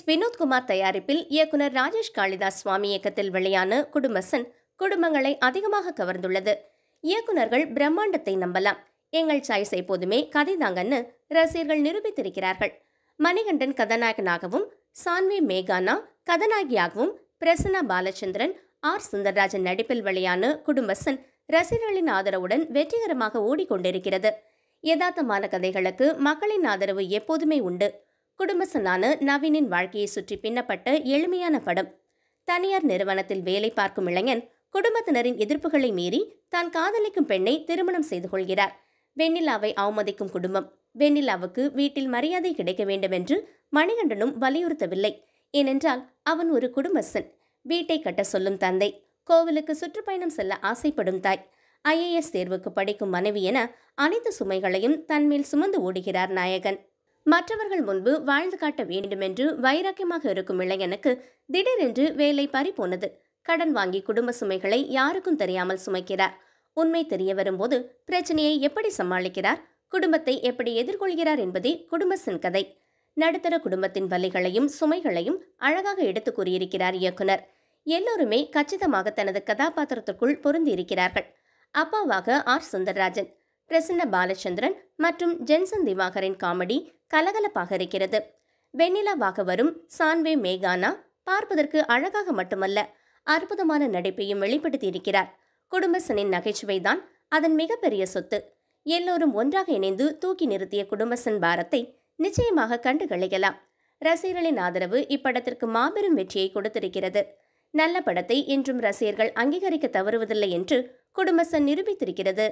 வினோத்குமார் தயாரிப்பில் இயக்குனர் ராஜேஷ் காளிதாஸ் சுவாமி இயக்கத்தில் வெளியான குடும்பசன் குடும்பங்களை அதிகமாக கவர்ந்துள்ளது. இயக்குனர்கள் பிரம்மாண்டத்தை நம்பலாம், எங்கள் சாய்ஸ் எப்போதுமே கதைதாங்கன்னு ரசிகர்கள் நிரூபித்திருக்கிறார்கள். மணிகண்டன் கதாநாயகனாகவும், சான்வி மேகானா கதாநாயகியாகவும், பிரசன்னா பாலச்சந்திரன், ஆர் சுந்தரராஜன் நடிப்பில் வெளியான குடும்பசன் ரசிகர்களின் ஆதரவுடன் வெற்றிகரமாக ஓடிக்கொண்டிருக்கிறது. யதார்த்தமான கதைகளுக்கு மக்களின் ஆதரவு எப்போதுமே உண்டு. குடும்பசனான நவீனின் வாழ்க்கையை சுற்றி பின்னப்பட்ட எளிமையான படம். தனியார் நிறுவனத்தில் வேலை பார்க்கும் இளைஞன் குடும்பத்தினரின் எதிர்ப்புகளை மீறி தான் காதலிக்கும் பெண்ணை திருமணம் செய்து கொள்கிறார். வெண்ணிலாவை அவமதிக்கும் குடும்பம். வெண்ணிலாவுக்கு வீட்டில் மரியாதை கிடைக்க வேண்டும் என்று மணிகண்டனும் வலியுறுத்தவில்லை. ஏனென்றால் அவன் ஒரு குடும்பசன். வீட்டை கட்ட சொல்லும் தந்தை, கோவிலுக்கு சுற்றுப்பயணம் செல்ல ஆசைப்படும் தாய், IAS தேர்வுக்கு படிக்கும் மனைவி என அனைத்து சுமைகளையும் தன்மேல் சுமந்து ஓடுகிறார் நாயகன். மற்றவர்கள் முன்பு வாழ்ந்து காட்ட வேண்டுமென்று வைராக்கியமாக இருக்கும் இளைஞனுக்கு திடீரென்று வேலை பறிபோனது. கடன் வாங்கி குடும்ப சுமைகளை யாருக்கும் தெரியாமல் சுமைக்கிறார். உண்மை தெரிய வரும்போது பிரச்சனையை எப்படி சமாளிக்கிறார், குடும்பத்தை எப்படி எதிர்கொள்கிறார் என்பதே குடும்பத்தின் கதை. நடுத்தர குடும்பத்தின் வலிகளையும் சுமைகளையும் அழகாக எடுத்து கூறியிருக்கிறார் இயக்குனர். எல்லோருமே கச்சிதமாக தனது கதாபாத்திரத்திற்குள் பொருந்தியிருக்கிறார்கள். அப்பாவாக ஆர் சுந்தரராஜன், பிரசன்ன பாலச்சந்திரன் மற்றும் ஜென்சன் திவாகரின் காமெடி கலகலப்பாக இருக்கிறது. வெண்ணிலாவாக வரும் சான்வே மேகானா பார்ப்பதற்கு அழகாக மட்டுமல்ல, அற்புதமான நடிப்பையும் வெளிப்படுத்தியிருக்கிறார். குடும்பசனின் நகைச்சுவைதான் அதன் மிகப்பெரிய சொத்து. எல்லோரும் ஒன்றாக இணைந்து தூக்கி நிறுத்திய குடும்பசன் பாரத்தை நிச்சயமாக கண்டு கழிக்கலாம். ரசிகர்களின் ஆதரவு இப்படத்திற்கு மாபெரும் வெற்றியை கொடுத்திருக்கிறது. நல்ல படத்தை என்றும் ரசிகர்கள் அங்கீகரிக்க தவறுவதில்லை என்று குடும்பசன் நிரூபித்திருக்கிறது.